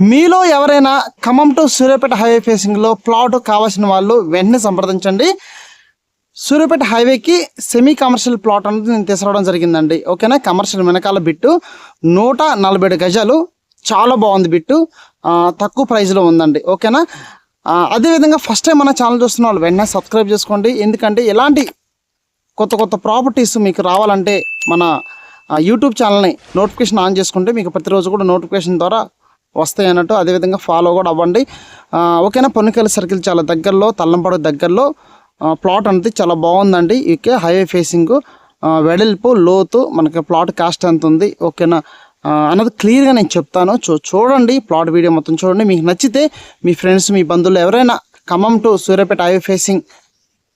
మీలో ఎవరైనా Khammam to Suryapet highway ఫేసింగ్లో ప్లాట్ కావాల్సిన వాళ్ళు వెంటనే సంప్రదించండి. సూర్యాపేట హైవేకి సెమీ కమర్షియల్ ప్లాట్ అనేది నేను తీసుకురావడం జరిగిందండి. ఓకేనా, కమర్షియల్ వెనకాల బిట్టు 147 గజాలు, చాలా బాగుంది బిట్టు, తక్కువ ప్రైస్లో ఉందండి. ఓకేనా, అదేవిధంగా ఫస్ట్ టైం మన ఛానల్ చూస్తున్న వాళ్ళు వెంటనే సబ్స్క్రైబ్ చేసుకోండి. ఎందుకంటే ఇలాంటి కొత్త కొత్త ప్రాపర్టీస్ మీకు రావాలంటే మన యూట్యూబ్ ఛానల్ని నోటిఫికేషన్ ఆన్ చేసుకుంటే మీకు ప్రతిరోజు కూడా నోటిఫికేషన్ ద్వారా వస్తాయి అన్నట్టు. అదేవిధంగా ఫాలో కూడా అవ్వండి. ఓకేనా, పొన్నికల్ సర్కిల్ చాలా దగ్గరలో, తల్లంపాడు దగ్గరలో ప్లాట్ అనేది చాలా బాగుందండి. ఇకే హైవే ఫేసింగ్, వెడల్పు లోతు, మనకి ప్లాట్ కాస్ట్ ఎంత ఉంది ఓకేనా అన్నది క్లియర్గా నేను చెప్తాను. చూడండి, ప్లాట్ వీడియో మొత్తం చూడండి. మీకు నచ్చితే మీ ఫ్రెండ్స్, మీ బంధువులు ఎవరైనా Khammam to Suryapet highway facing,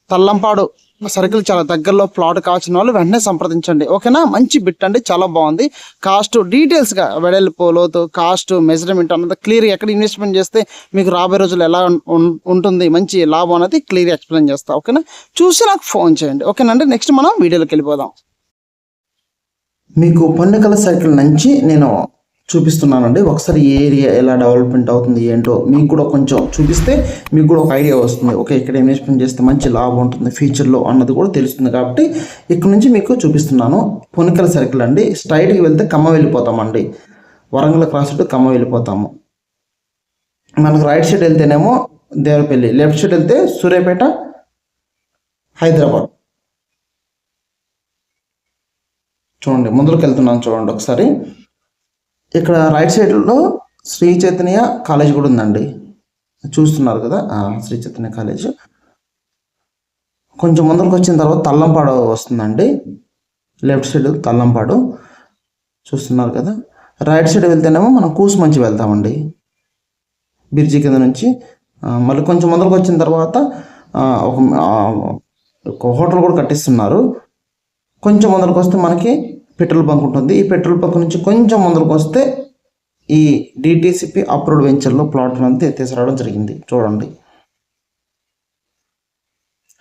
Tallampadu circle చాలా దగ్గరలో ప్లాట్ కావాల్సిన వాళ్ళు వెంటనే సంప్రదించండి. ఓకేనా, మంచి బిట్ అండి, చాలా బాగుంది. కాస్ట్ డీటెయిల్స్గా వెడల్పు లోతు కాస్ట్ మెజర్మెంట్ అన్నది క్లియర్గా ఎక్కడ ఇన్వెస్ట్మెంట్ చేస్తే మీకు రాబోయే రోజులు ఎలా ఉంటుంది, మంచి లాభం అనేది క్లియర్గా ఎక్స్ప్లెయిన్ చేస్తా. ఓకేనా, చూసి నాకు ఫోన్ చేయండి. ఓకేనండి, నెక్స్ట్ మనం వీడియోలోకి వెళ్ళిపోదాం. మీకు పొన్నికల సర్కిల్ నుంచి నేను చూపిస్తున్నానండి. ఒకసారి ఏ ఏరియా ఎలా డెవలప్మెంట్ అవుతుంది ఏంటో మీకు కూడా కొంచెం చూపిస్తే మీకు కూడా ఒక ఐడియా వస్తుంది. ఓకే, ఇక్కడ ఇన్వెస్ట్మెంట్ చేస్తే మంచి లాభం ఉంటుంది ఫ్యూచర్లో అన్నది కూడా తెలుస్తుంది. కాబట్టి ఇక్కడ నుంచి మీకు చూపిస్తున్నాను. పొన్నికల సర్కిల్ అండి, స్ట్రైట్కి వెళ్తే ఖమ్మం వెళ్ళిపోతామండి. వరంగల్ క్రాస్ టు ఖమ్మం వెళ్ళిపోతాము. మనకు రైట్ సైడ్ వెళ్తేనేమో దేవరపల్లి, లెఫ్ట్ సైడ్ వెళ్తే సూర్యాపేట, హైదరాబాద్. చూడండి, ముందుకు వెళ్తున్నాను చూడండి ఒకసారి. ఇక్కడ రైట్ సైడ్లో శ్రీ చైతన్య కాలేజ్ కూడా ఉందండి, చూస్తున్నారు కదా, శ్రీ చైతన్య కాలేజ్. కొంచెం ముందరకు వచ్చిన తర్వాత తల్లంపాడు వస్తుందండి, లెఫ్ట్ సైడ్ తల్లంపాడు చూస్తున్నారు కదా. రైట్ సైడ్ వెళ్తేనేమో మనం కూసుమంచి వెళ్తామండి, బిర్జీ కింద నుంచి. మళ్ళీ కొంచెం ముందరకు వచ్చిన తర్వాత ఒక హోటల్ కూడా కట్టిస్తున్నారు. కొంచెం ముందరకు వస్తే మనకి పెట్రోల్ బంక్ ఉంటుంది. ఈ పెట్రోల్ బంక్ నుంచి కొంచెం ముందరకు వస్తే ఈ డిటిసిపి అప్రూవ్డ్ వెంచర్లో ప్లాట్ అంతా తీసుకురావడం జరిగింది. చూడండి,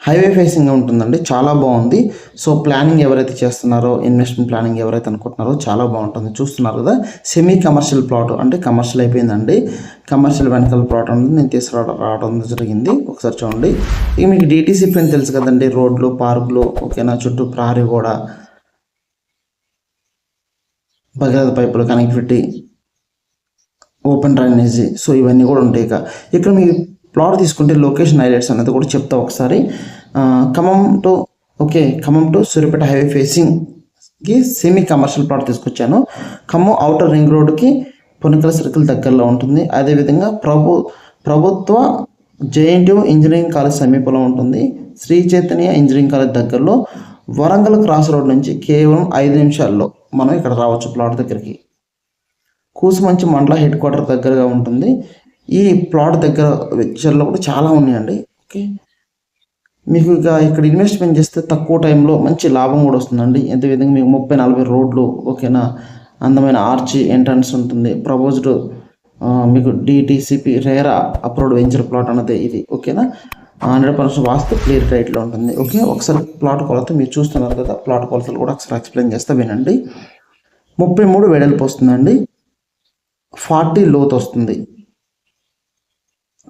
హైవే ఫేసింగ్ ఉంటుందండి, చాలా బాగుంది. సో ప్లానింగ్ ఎవరైతే చేస్తున్నారో, ఇన్వెస్ట్మెంట్ ప్లానింగ్ ఎవరైతే అనుకుంటున్నారో చాలా బాగుంటుంది. చూస్తున్నారు కదా, సెమీ కమర్షియల్ ప్లాట్ అంటే కమర్షియల్ అయిపోయిందండి. కమర్షియల్ వెనకాల ప్లాట్ అనేది నేను తీసుకురావడం జరిగింది. ఒకసారి చూడండి. ఇక మీకు డిటిసిపి అని తెలుసు కదండి, రోడ్లు, పార్కులు, ఓకేనా, చుట్టూ ప్రహరీ గోడ, భగీరథ పైపులు, కనెక్టివిటీ, ఓపెన్ డ్రైనేజీ, సో ఇవన్నీ కూడా ఉంటాయి. ఇక్కడ మీ ప్లాట్ తీసుకుంటే లొకేషన్ హైలైట్స్ అనేది కూడా చెప్తా ఒకసారి. ఖమ్మం టు సూర్యాపేట హైవే ఫేసింగ్కి సెమీ కమర్షియల్ ప్లాట్ తీసుకొచ్చాను. ఖమ్మం ఔటర్ రింగ్ రోడ్కి పొన్నికల సర్కిల్ దగ్గరలో ఉంటుంది. అదేవిధంగా ప్రభుత్వ జేఎన్టీయూ ఇంజనీరింగ్ కాలేజ్ సమీపంలో ఉంటుంది. శ్రీ చైతన్య ఇంజనీరింగ్ కాలేజ్ దగ్గరలో, వరంగల్ క్రాస్ రోడ్ నుంచి కేవలం 5 నిమిషాల్లో మనం ఇక్కడ రావచ్చు ప్లాట్ దగ్గరికి. కూసుమంచి మండల హెడ్ క్వార్టర్ దగ్గరగా ఉంటుంది. ఈ ప్లాట్ దగ్గర వెంచర్లో కూడా చాలా ఉన్నాయండి. ఓకే, మీకు ఇక ఇక్కడ ఇన్వెస్ట్మెంట్ చేస్తే తక్కువ టైంలో మంచి లాభం కూడా వస్తుందండి. విధంగా మీకు 30-40 రోడ్లు, ఓకేనా, అందమైన ఆర్చి ఎంట్రన్స్ ఉంటుంది. ప్రపోజ్డ్ మీకు DTCP RERA approved venture plot అన్నది ఇది. ఓకేనా, 100% వాస్తు క్లియర్ రైట్లో ఉంటుంది. ఓకే, ఒకసారి ప్లాట్ కొలత మీరు చూస్తున్నారు కదా, ప్లాట్ కొలతలు కూడా ఒకసారి ఎక్స్ప్లెయిన్ చేస్తే వినండి. 33 వెడల్పు వస్తుందండి, 40 లోతు వస్తుంది.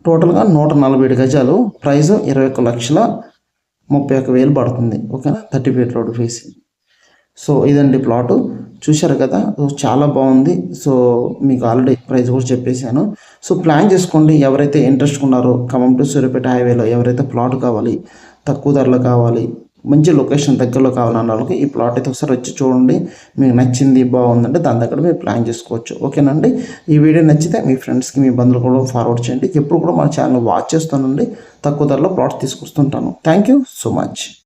టోటల్గా 147 గజాలు. ప్రైస్ 21,31,000 పడుతుంది. ఓకేనా, 30 ఫీట్ రోడ్ ఫేసింగ్. సో ఇదండి ప్లాటు, చూశారు కదా, చాలా బాగుంది. సో మీకు ఆల్రెడీ ప్రైస్ కూడా చెప్పేశాను. సో ప్లాన్ చేసుకోండి. ఎవరైతే ఇంట్రెస్ట్ ఉన్నారో ఖమ్మం టు సూర్యాపేట హైవేలో ఎవరైతే ప్లాట్ కావాలి, తక్కువ ధరలో కావాలి, మంచి లొకేషన్ దగ్గరలో కావాలన్న వాళ్ళకి ఈ ప్లాట్ అయితే ఒకసారి వచ్చి చూడండి. మీకు నచ్చింది, బాగుందంటే దాని దగ్గర మీరు ప్లాన్ చేసుకోవచ్చు. ఓకేనండి, ఈ వీడియో నచ్చితే మీ ఫ్రెండ్స్కి, మీ బంధువులు కూడా ఫార్వర్డ్ చేయండి. ఎప్పుడు కూడా మన ఛానల్ వాచ్ చేస్తానండి, తక్కువ ధరలో ప్లాట్స్ తీసుకొస్తుంటాను. Thank you so much.